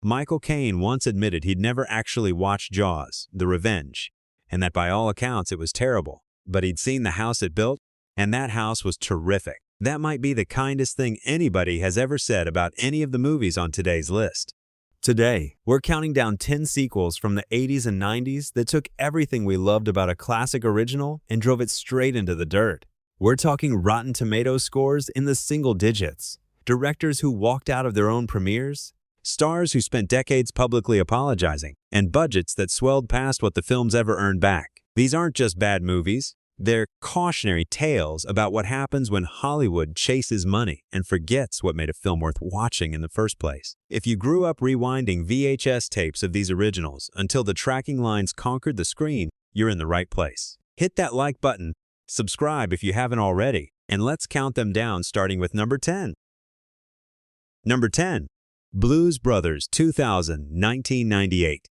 Michael Caine once admitted he'd never actually watched Jaws, The Revenge, and that by all accounts it was terrible. But he'd seen the house it built, and that house was terrific. That might be the kindest thing anybody has ever said about any of the movies on today's list. Today, we're counting down 10 sequels from the 80s and 90s that took everything we loved about a classic original and drove it straight into the dirt. We're talking Rotten Tomatoes scores in the single digits, directors who walked out of their own premieres, stars who spent decades publicly apologizing, and budgets that swelled past what the films ever earned back. These aren't just bad movies. They're cautionary tales about what happens when Hollywood chases money and forgets what made a film worth watching in the first place. If you grew up rewinding VHS tapes of these originals until the tracking lines conquered the screen, you're in the right place. Hit that like button, subscribe if you haven't already, and let's count them down starting with number 10. Number 10. Blues Brothers 2000, 1998.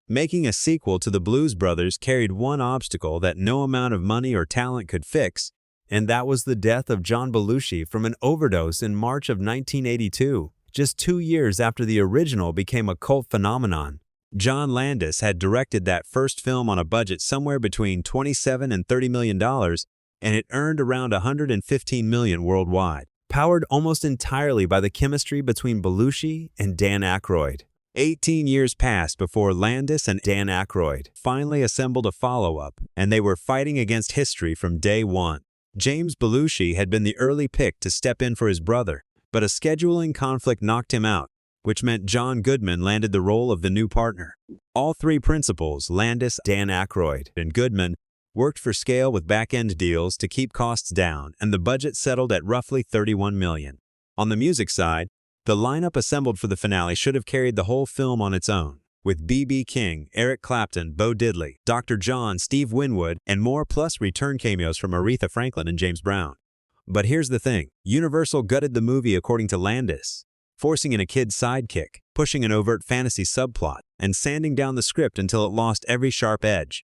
Making a sequel to the Blues Brothers carried one obstacle that no amount of money or talent could fix, and that was the death of John Belushi from an overdose in March of 1982, just 2 years after the original became a cult phenomenon. John Landis had directed that first film on a budget somewhere between $27 and $30 million, and it earned around $115 million worldwide, powered almost entirely by the chemistry between Belushi and Dan Aykroyd. 18 years passed before Landis and Dan Aykroyd finally assembled a follow-up, and they were fighting against history from day one. James Belushi had been the early pick to step in for his brother, but a scheduling conflict knocked him out, which meant John Goodman landed the role of the new partner. All three principals, Landis, Dan Aykroyd, and Goodman, worked for scale with back-end deals to keep costs down, and the budget settled at roughly $31 million. On the music side, the lineup assembled for the finale should have carried the whole film on its own, with B.B. King, Eric Clapton, Bo Diddley, Dr. John, Steve Winwood, and more, plus return cameos from Aretha Franklin and James Brown. But here's the thing, Universal gutted the movie according to Landis, forcing in a kid's sidekick, pushing an overt fantasy subplot, and sanding down the script until it lost every sharp edge.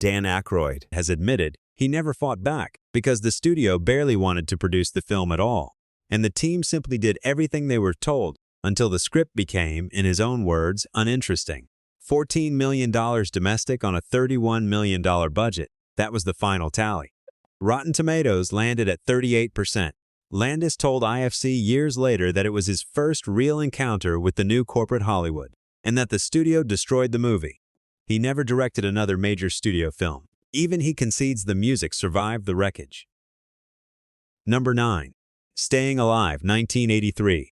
Dan Aykroyd has admitted he never fought back because the studio barely wanted to produce the film at all, and the team simply did everything they were told until the script became, in his own words, uninteresting. $14 million domestic on a $31 million budget. That was the final tally. Rotten Tomatoes landed at 38%. Landis told IFC years later that it was his first real encounter with the new corporate Hollywood, and that the studio destroyed the movie. He never directed another major studio film. Even he concedes the music survived the wreckage. Number 9. Staying Alive, 1983.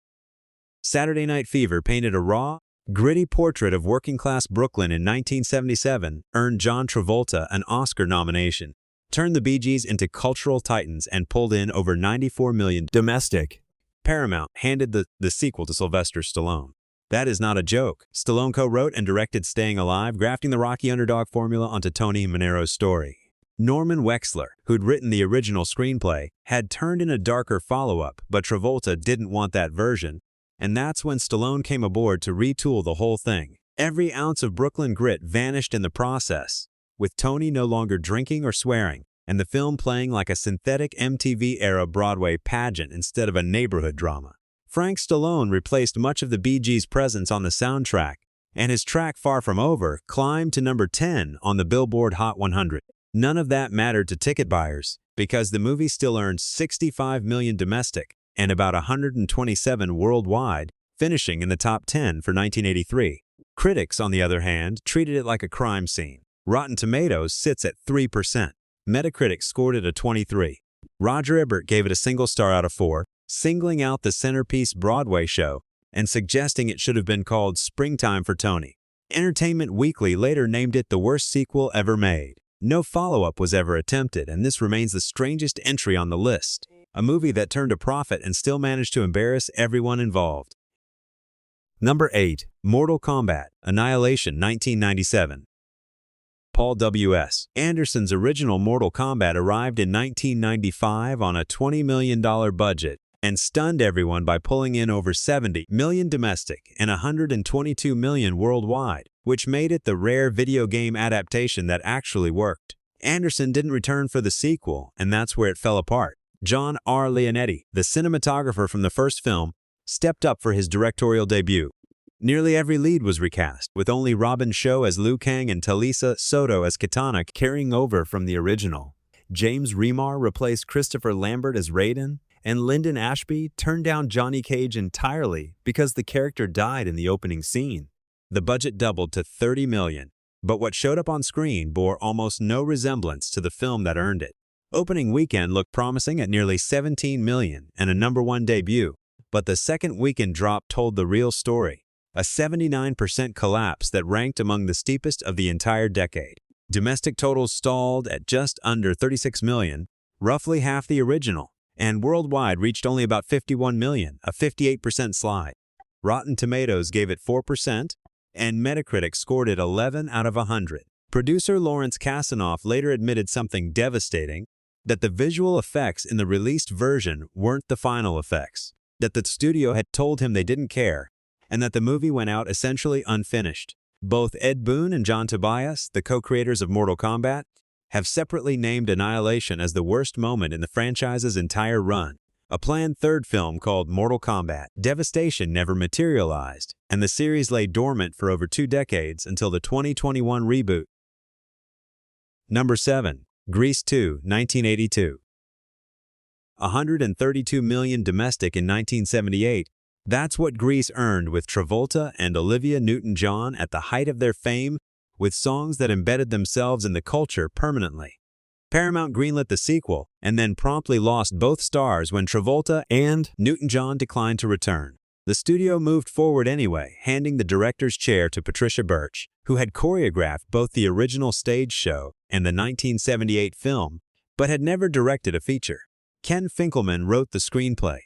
Saturday Night Fever painted a raw, gritty portrait of working-class Brooklyn in 1977, earned John Travolta an Oscar nomination, turned the Bee Gees into cultural titans, and pulled in over $94 million domestic. Paramount handed the sequel to Sylvester Stallone. That is not a joke. Stallone co-wrote and directed Staying Alive, grafting the Rocky underdog formula onto Tony Manero's story. Norman Wexler, who'd written the original screenplay, had turned in a darker follow-up, but Travolta didn't want that version, and that's when Stallone came aboard to retool the whole thing. Every ounce of Brooklyn grit vanished in the process, with Tony no longer drinking or swearing, and the film playing like a synthetic MTV-era Broadway pageant instead of a neighborhood drama. Frank Stallone replaced much of the Bee Gees' presence on the soundtrack, and his track Far From Over climbed to number 10 on the Billboard Hot 100. None of that mattered to ticket buyers, because the movie still earned $65 million domestic and about $127 worldwide, finishing in the top 10 for 1983. Critics, on the other hand, treated it like a crime scene. Rotten Tomatoes sits at 3%. Metacritic scored it a 23. Roger Ebert gave it a single star out of 4, singling out the centerpiece Broadway show and suggesting it should have been called Springtime for Tony. Entertainment Weekly later named it the worst sequel ever made. No follow-up was ever attempted, and this remains the strangest entry on the list. A movie that turned a profit and still managed to embarrass everyone involved. Number 8. Mortal Kombat, Annihilation, 1997. Paul W.S. Anderson's original Mortal Kombat arrived in 1995 on a $20 million budget and stunned everyone by pulling in over $70 million domestic and $122 million worldwide, which made it the rare video game adaptation that actually worked. Anderson didn't return for the sequel, and that's where it fell apart. John R. Leonetti, the cinematographer from the first film, stepped up for his directorial debut. Nearly every lead was recast, with only Robin Shou as Liu Kang and Talisa Soto as Katana carrying over from the original. James Remar replaced Christopher Lambert as Raiden, and Lyndon Ashby turned down Johnny Cage entirely because the character died in the opening scene. The budget doubled to $30 million, but what showed up on screen bore almost no resemblance to the film that earned it. Opening weekend looked promising at nearly $17 million and a #1 debut, but the second weekend drop told the real story, a 79% collapse that ranked among the steepest of the entire decade. Domestic totals stalled at just under $36 million, roughly half the original, and worldwide reached only about $51 million, a 58% slide. Rotten Tomatoes gave it 4%, and Metacritic scored it 11 out of 100. Producer Lawrence Kasanoff later admitted something devastating, that the visual effects in the released version weren't the final effects, that the studio had told him they didn't care, and that the movie went out essentially unfinished. Both Ed Boon and John Tobias, the co-creators of Mortal Kombat, have separately named Annihilation as the worst moment in the franchise's entire run. A planned third film called Mortal Kombat Devastation never materialized, and the series lay dormant for over 2 decades until the 2021 reboot. Number 7. Grease II, 1982. $132 million domestic in 1978. That's what Grease earned with Travolta and Olivia Newton-John at the height of their fame, with songs that embedded themselves in the culture permanently. Paramount greenlit the sequel and then promptly lost both stars when Travolta and Newton-John declined to return. The studio moved forward anyway, handing the director's chair to Patricia Birch, who had choreographed both the original stage show and the 1978 film, but had never directed a feature. Ken Finkelman wrote the screenplay.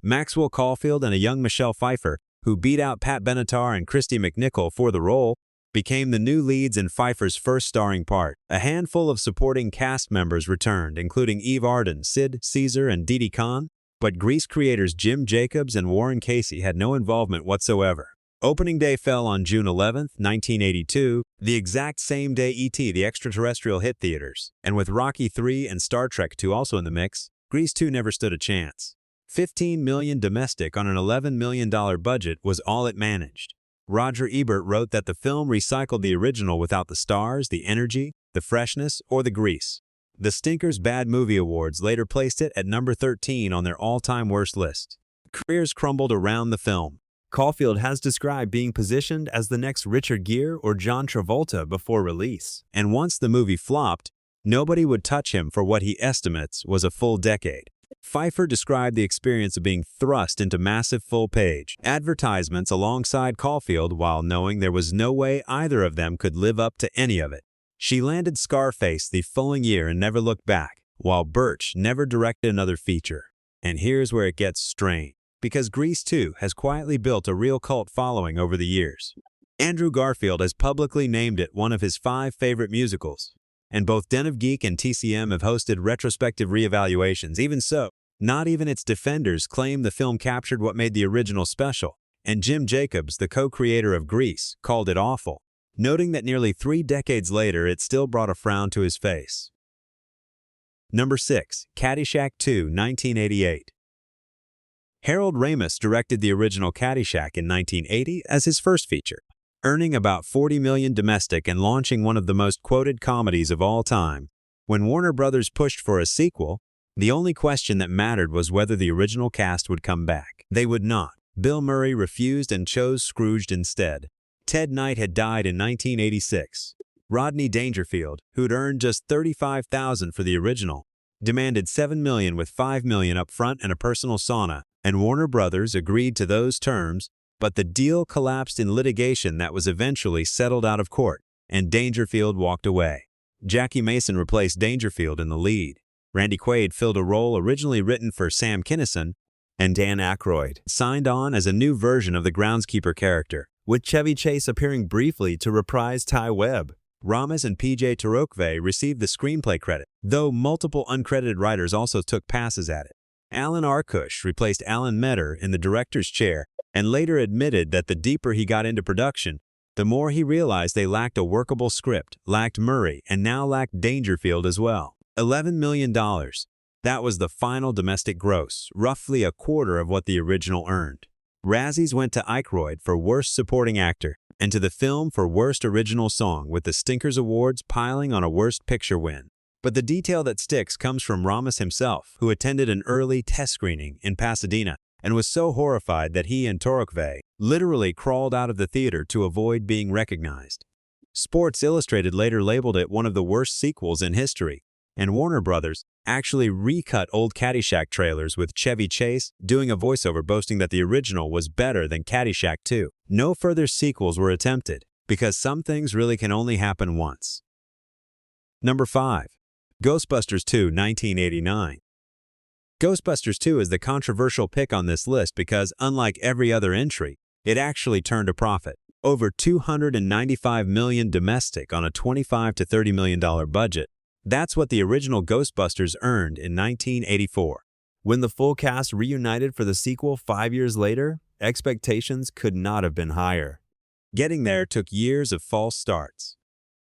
Maxwell Caulfield and a young Michelle Pfeiffer, who beat out Pat Benatar and Christy McNichol for the role, became the new leads in Pfeiffer's first starring part. A handful of supporting cast members returned, including Eve Arden, Sid Caesar, and Didi Khan, but Grease creators Jim Jacobs and Warren Casey had no involvement whatsoever. Opening day fell on June 11, 1982, the exact same day E.T. the Extraterrestrial hit theaters, and with Rocky III and Star Trek II also in the mix, Grease II never stood a chance. $15 million domestic on an $11 million budget was all it managed. Roger Ebert wrote that the film recycled the original without the stars, the energy, the freshness, or the grease. The Stinkers Bad Movie Awards later placed it at number 13 on their all-time worst list. Careers crumbled around the film. Caulfield has described being positioned as the next Richard Gere or John Travolta before release. And once the movie flopped, nobody would touch him for what he estimates was a full decade. Pfeiffer described the experience of being thrust into massive full-page advertisements alongside Caulfield while knowing there was no way either of them could live up to any of it. She landed Scarface the following year and never looked back, while Birch never directed another feature. And here's where it gets strange, because Grease 2 has quietly built a real cult following over the years. Andrew Garfield has publicly named it one of his 5 favorite musicals. And both Den of Geek and TCM have hosted retrospective reevaluations. Even so, not even its defenders claim the film captured what made the original special, and Jim Jacobs, the co-creator of Grease, called it awful, noting that nearly 3 decades later it still brought a frown to his face. Number 6. Caddyshack II, 1988. Harold Ramis directed the original Caddyshack in 1980 as his first feature, earning about $40 million domestic and launching one of the most quoted comedies of all time. When Warner Brothers pushed for a sequel, the only question that mattered was whether the original cast would come back. They would not. Bill Murray refused and chose Scrooged instead. Ted Knight had died in 1986. Rodney Dangerfield, who'd earned just $35,000 for the original, demanded $7 million with $5 million up front and a personal sauna, and Warner Brothers agreed to those terms, but the deal collapsed in litigation that was eventually settled out of court, and Dangerfield walked away. Jackie Mason replaced Dangerfield in the lead. Randy Quaid filled a role originally written for Sam Kinison, and Dan Aykroyd signed on as a new version of the groundskeeper character, with Chevy Chase appearing briefly to reprise Ty Webb. Ramos and P.J. Tarokve received the screenplay credit, though multiple uncredited writers also took passes at it. Alan Arkush replaced Alan Metter in the director's chair, and later admitted that the deeper he got into production, the more he realized they lacked a workable script, lacked Murray, and now lacked Dangerfield as well. $11 million. That was the final domestic gross, roughly a quarter of what the original earned. Razzies went to Aykroyd for Worst Supporting Actor and to the film for Worst Original Song, with the Stinkers Awards piling on a Worst Picture win. But the detail that sticks comes from Ramos himself, who attended an early test screening in Pasadena and was so horrified that he and Torokve literally crawled out of the theater to avoid being recognized. Sports Illustrated later labeled it one of the worst sequels in history, and Warner Brothers actually recut old Caddyshack trailers with Chevy Chase doing a voiceover boasting that the original was better than Caddyshack II. No further sequels were attempted, because some things really can only happen once. Number 5. Ghostbusters II, 1989. Ghostbusters II is the controversial pick on this list because, unlike every other entry, it actually turned a profit. Over $295 million domestic on a $25 to $30 million budget. That's what the original Ghostbusters earned in 1984. When the full cast reunited for the sequel 5 years later, expectations could not have been higher. Getting there took years of false starts.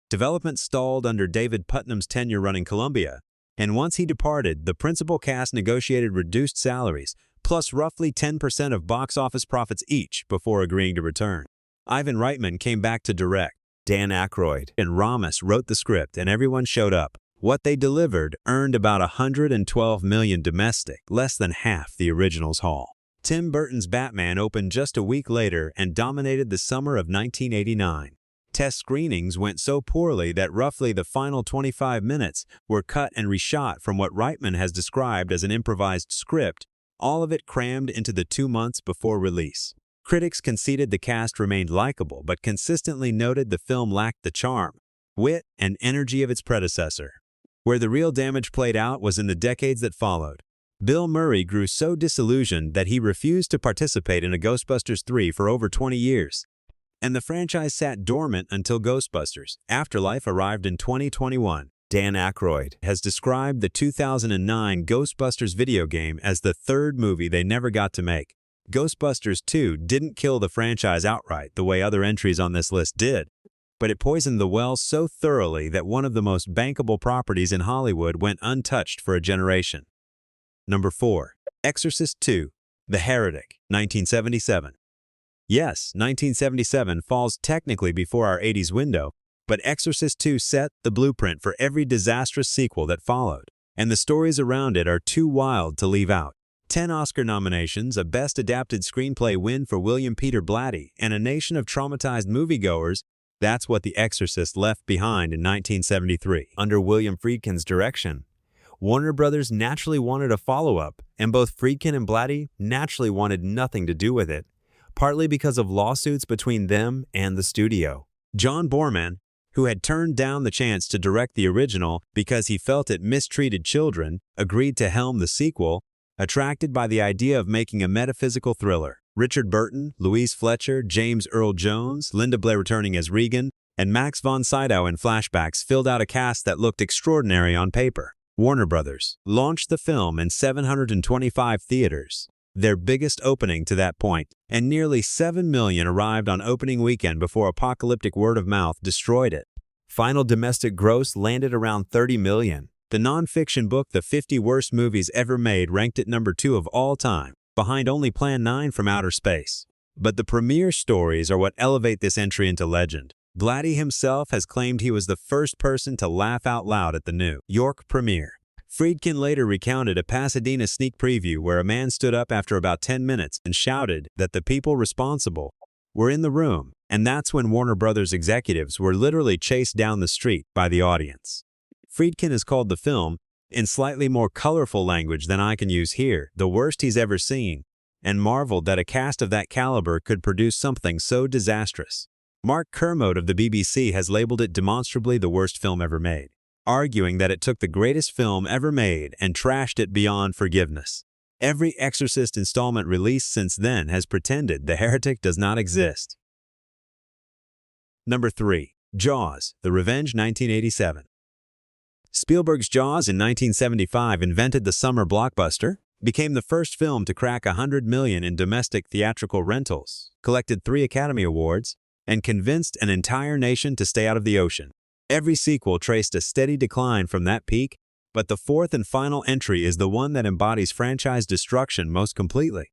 Development stalled under David Putnam's tenure running Columbia, and once he departed, the principal cast negotiated reduced salaries, plus roughly 10% of box office profits each before agreeing to return. Ivan Reitman came back to direct. Dan Aykroyd and Ramos wrote the script, and everyone showed up. What they delivered earned about $112 million domestic, less than half the original's haul. Tim Burton's Batman opened just a week later and dominated the summer of 1989. Test screenings went so poorly that roughly the final 25 minutes were cut and reshot from what Reitman has described as an improvised script, all of it crammed into the 2 months before release. Critics conceded the cast remained likable, but consistently noted the film lacked the charm, wit, and energy of its predecessor. Where the real damage played out was in the decades that followed. Bill Murray grew so disillusioned that he refused to participate in a Ghostbusters 3 for over 20 years. And the franchise sat dormant until Ghostbusters Afterlife arrived in 2021. Dan Aykroyd has described the 2009 Ghostbusters video game as the third movie they never got to make. Ghostbusters 2 didn't kill the franchise outright the way other entries on this list did, but it poisoned the well so thoroughly that one of the most bankable properties in Hollywood went untouched for a generation. Number 4. Exorcist II, The Heretic, 1977. Yes, 1977 falls technically before our 80s window, but Exorcist II set the blueprint for every disastrous sequel that followed, and the stories around it are too wild to leave out. 10 Oscar nominations, a Best Adapted Screenplay win for William Peter Blatty, and a nation of traumatized moviegoers. That's what The Exorcist left behind in 1973. Under William Friedkin's direction, Warner Brothers naturally wanted a follow-up, and both Friedkin and Blatty naturally wanted nothing to do with it, partly because of lawsuits between them and the studio. John Borman, who had turned down the chance to direct the original because he felt it mistreated children, agreed to helm the sequel, attracted by the idea of making a metaphysical thriller. Richard Burton, Louise Fletcher, James Earl Jones, Linda Blair returning as Regan, and Max von Sydow in flashbacks filled out a cast that looked extraordinary on paper. Warner Brothers launched the film in 725 theaters, their biggest opening to that point, and nearly 7 million arrived on opening weekend before apocalyptic word of mouth destroyed it. Final domestic gross landed around 30 million. The non-fiction book The 50 Worst Movies Ever Made ranked it number 2 of all time, behind only Plan 9 from Outer Space. But the premiere stories are what elevate this entry into legend. Blatty himself has claimed he was the first person to laugh out loud at the New York premiere. Friedkin later recounted a Pasadena sneak preview where a man stood up after about 10 minutes and shouted that the people responsible were in the room, and that's when Warner Brothers executives were literally chased down the street by the audience. Friedkin has called the film, in slightly more colorful language than I can use here, the worst he's ever seen, and marveled that a cast of that caliber could produce something so disastrous. Mark Kermode of the BBC has labeled it demonstrably the worst film ever made, arguing that it took the greatest film ever made and trashed it beyond forgiveness. Every Exorcist installment released since then has pretended The Heretic does not exist. Number 3. Jaws, The Revenge, 1987. Spielberg's Jaws in 1975 invented the summer blockbuster, became the first film to crack $100 million in domestic theatrical rentals, collected 3 Academy Awards, and convinced an entire nation to stay out of the ocean. Every sequel traced a steady decline from that peak, but the fourth and final entry is the one that embodies franchise destruction most completely.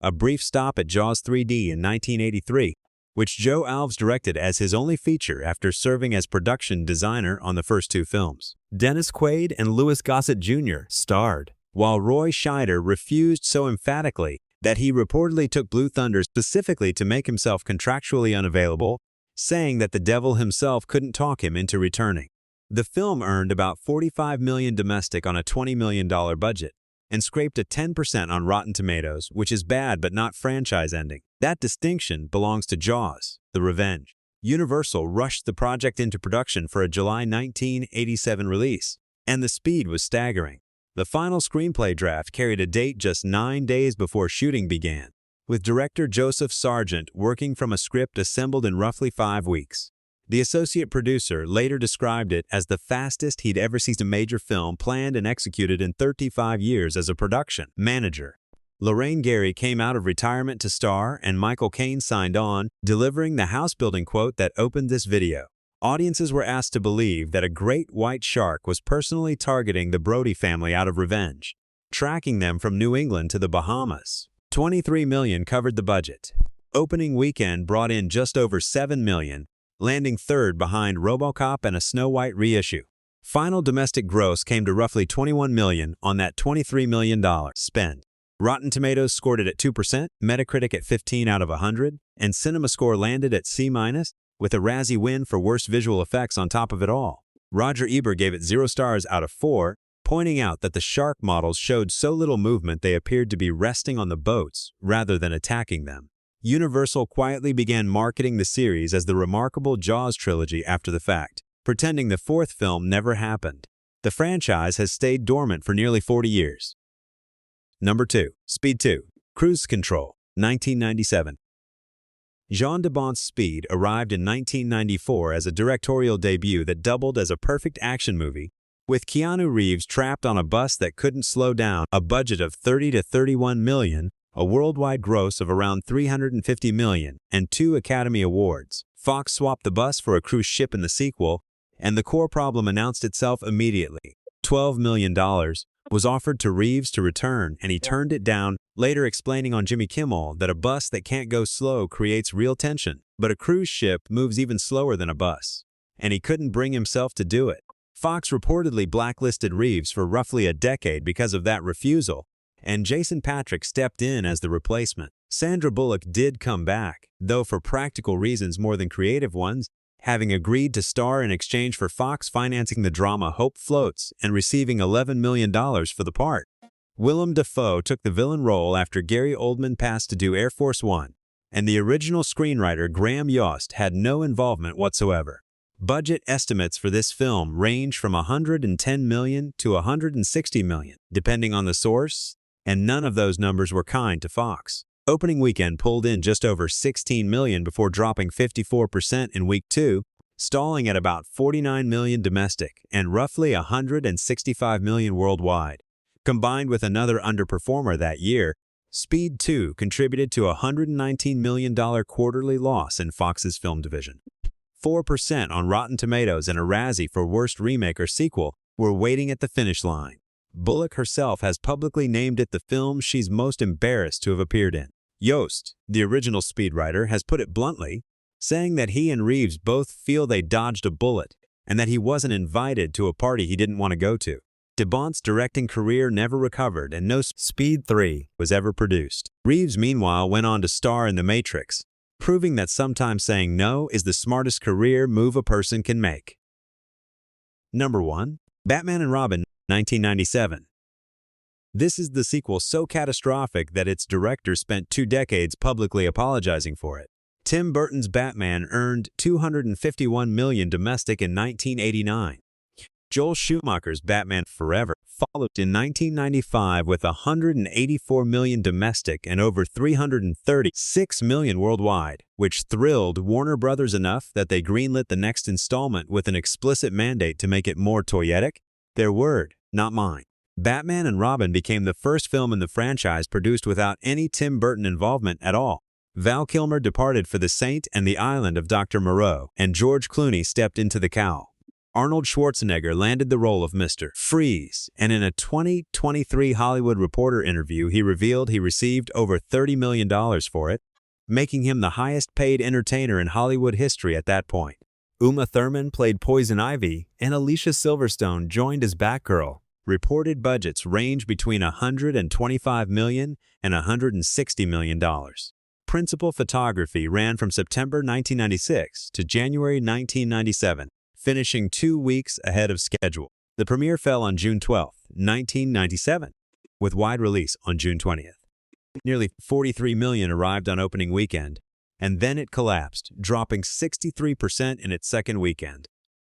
a brief stop at Jaws 3D in 1983, which Joe Alves directed as his only feature after serving as production designer on the first two films. Dennis Quaid and Louis Gossett Jr. starred, while Roy Scheider refused so emphatically that he reportedly took Blue Thunder specifically to make himself contractually unavailable, saying that the devil himself couldn't talk him into returning. The film earned about $45 million domestic on a $20 million budget and scraped a 10% on Rotten Tomatoes, which is bad but not franchise ending. That distinction belongs to Jaws, The Revenge. Universal rushed the project into production for a July 1987 release, and the speed was staggering. The final screenplay draft carried a date just 9 days before shooting began, with director Joseph Sargent working from a script assembled in roughly 5 weeks. The associate producer later described it as the fastest he'd ever seen a major film planned and executed in 35 years as a production manager. Lorraine Gary came out of retirement to star, and Michael Caine signed on, delivering the house-building quote that opened this video. Audiences were asked to believe that a great white shark was personally targeting the Brody family out of revenge, tracking them from New England to the Bahamas. $23 million covered the budget. Opening weekend brought in just over $7 million, landing third behind RoboCop and a Snow White reissue. Final domestic gross came to roughly $21 million on that $23 million spend. Rotten Tomatoes scored it at 2%, Metacritic at 15 out of 100, and CinemaScore landed at C-, with a Razzie win for worst visual effects on top of it all. Roger Ebert gave it 0 stars out of 4, pointing out that the shark models showed so little movement they appeared to be resting on the boats rather than attacking them. Universal quietly began marketing the series as the remarkable Jaws trilogy after the fact, pretending the fourth film never happened. The franchise has stayed dormant for nearly 40 years. Number 2. Speed 2. Cruise Control, 1997. Jean de Bont's Speed arrived in 1994 as a directorial debut that doubled as a perfect action movie, with Keanu Reeves trapped on a bus that couldn't slow down, a budget of $30 to $31 million, a worldwide gross of around $350 million, and 2 Academy Awards. Fox swapped the bus for a cruise ship in the sequel, and the core problem announced itself immediately. $12 million was offered to Reeves to return, and he turned it down, later explaining on Jimmy Kimmel that a bus that can't go slow creates real tension, but a cruise ship moves even slower than a bus, and he couldn't bring himself to do it. Fox reportedly blacklisted Reeves for roughly a decade because of that refusal, and Jason Patric stepped in as the replacement. Sandra Bullock did come back, though for practical reasons more than creative ones, having agreed to star in exchange for Fox financing the drama Hope Floats and receiving $11 million for the part. Willem Dafoe took the villain role after Gary Oldman passed to do Air Force One, and the original screenwriter Graham Yost had no involvement whatsoever. Budget estimates for this film range from $110 million to $160 million, depending on the source, and none of those numbers were kind to Fox. Opening weekend pulled in just over $16 million before dropping 54% in week 2, stalling at about $49 million domestic and roughly $165 million worldwide. Combined with another underperformer that year, Speed 2 contributed to a $119 million quarterly loss in Fox's film division. 4% on Rotten Tomatoes and a Razzie for Worst Remake or Sequel were waiting at the finish line. Bullock herself has publicly named it the film she's most embarrassed to have appeared in. Yost, the original Speed writer, has put it bluntly, saying that he and Reeves both feel they dodged a bullet and that he wasn't invited to a party he didn't want to go to. De Bont's directing career never recovered and no Speed 3 was ever produced. Reeves, meanwhile, went on to star in The Matrix, proving that sometimes saying no is the smartest career move a person can make. Number 1. Batman and Robin, 1997. This is the sequel so catastrophic that its director spent 2 decades publicly apologizing for it. Tim Burton's Batman earned $251 million domestic in 1989. Joel Schumacher's Batman Forever followed in 1995 with $184 million domestic and over $336 million worldwide, which thrilled Warner Brothers enough that they greenlit the next installment with an explicit mandate to make it more toyetic. Their word, not mine. Batman and Robin became the first film in the franchise produced without any Tim Burton involvement at all. Val Kilmer departed for The Saint and the Island of Dr. Moreau, and George Clooney stepped into The Cowl. Arnold Schwarzenegger landed the role of Mr. Freeze, and in a 2023 Hollywood Reporter interview, he revealed he received over $30 million for it, making him the highest-paid entertainer in Hollywood history at that point. Uma Thurman played Poison Ivy, and Alicia Silverstone joined as Batgirl. Reported budgets range between $125 million and $160 million. Principal photography ran from September 1996 to January 1997, finishing 2 weeks ahead of schedule. The premiere fell on June 12, 1997, with wide release on June 20th. Nearly $43 million arrived on opening weekend, and then it collapsed, dropping 63% in its second weekend.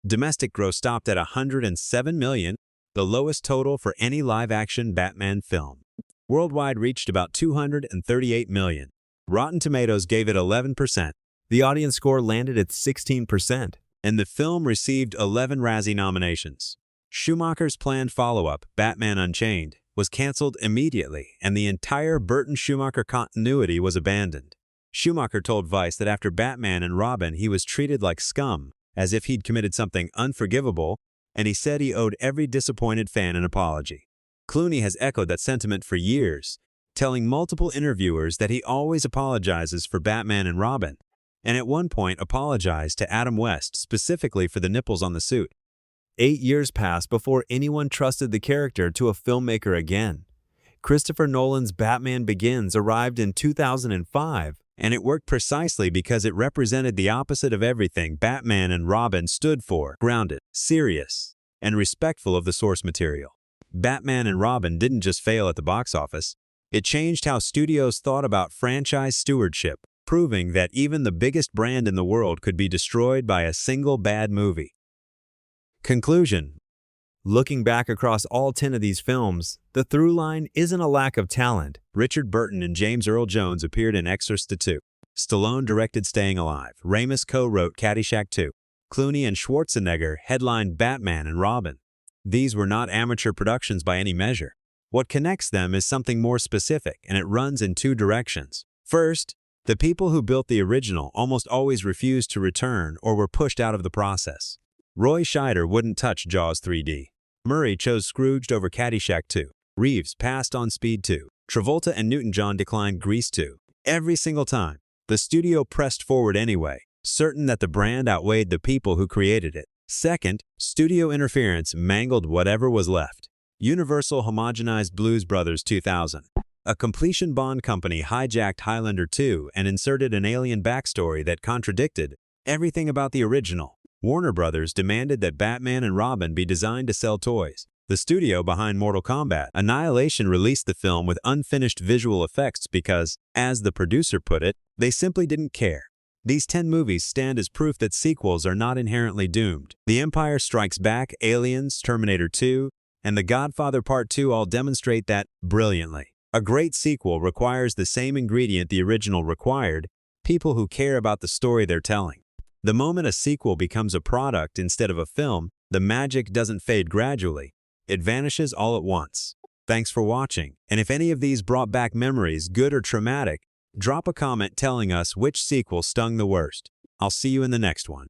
Domestic gross stopped at $107 million, the lowest total for any live-action Batman film. Worldwide reached about $238 million. Rotten Tomatoes gave it 11%. The audience score landed at 16%, and the film received 11 Razzie nominations. Schumacher's planned follow-up, Batman Unchained, was canceled immediately, and the entire Burton-Schumacher continuity was abandoned. Schumacher told Vice that after Batman and Robin, he was treated like scum, as if he'd committed something unforgivable, and he said he owed every disappointed fan an apology. Clooney has echoed that sentiment for years, telling multiple interviewers that he always apologizes for Batman and Robin, and at one point apologized to Adam West specifically for the nipples on the suit. 8 years passed before anyone trusted the character to a filmmaker again. Christopher Nolan's Batman Begins arrived in 2005, and it worked precisely because it represented the opposite of everything Batman and Robin stood for: grounded, serious, and respectful of the source material. Batman and Robin didn't just fail at the box office, it changed how studios thought about franchise stewardship, proving that even the biggest brand in the world could be destroyed by a single bad movie. Conclusion. Looking back across all 10 of these films, the through line isn't a lack of talent. Richard Burton and James Earl Jones appeared in Exorcist II. Stallone directed Staying Alive. Ramis co-wrote Caddyshack II. Clooney and Schwarzenegger headlined Batman and Robin. These were not amateur productions by any measure. What connects them is something more specific, and it runs in 2 directions. First, the people who built the original almost always refused to return or were pushed out of the process. Roy Scheider wouldn't touch Jaws 3D. Murray chose Scrooged over Caddyshack II. Reeves passed on Speed 2. Travolta and Newton-John declined Grease 2. Every single time, the studio pressed forward anyway, certain that the brand outweighed the people who created it. Second, studio interference mangled whatever was left. Universal homogenized Blues Brothers 2000. A completion bond company hijacked Highlander 2 and inserted an alien backstory that contradicted everything about the original. Warner Brothers demanded that Batman and Robin be designed to sell toys. The studio behind Mortal Kombat, Annihilation, released the film with unfinished visual effects because, as the producer put it, they simply didn't care. These 10 movies stand as proof that sequels are not inherently doomed. The Empire Strikes Back, Aliens, Terminator 2, and The Godfather Part 2 all demonstrate that brilliantly. A great sequel requires the same ingredient the original required: people who care about the story they're telling. The moment a sequel becomes a product instead of a film, the magic doesn't fade gradually. It vanishes all at once. Thanks for watching, and if any of these brought back memories, good or traumatic, drop a comment telling us which sequel stung the worst. I'll see you in the next one.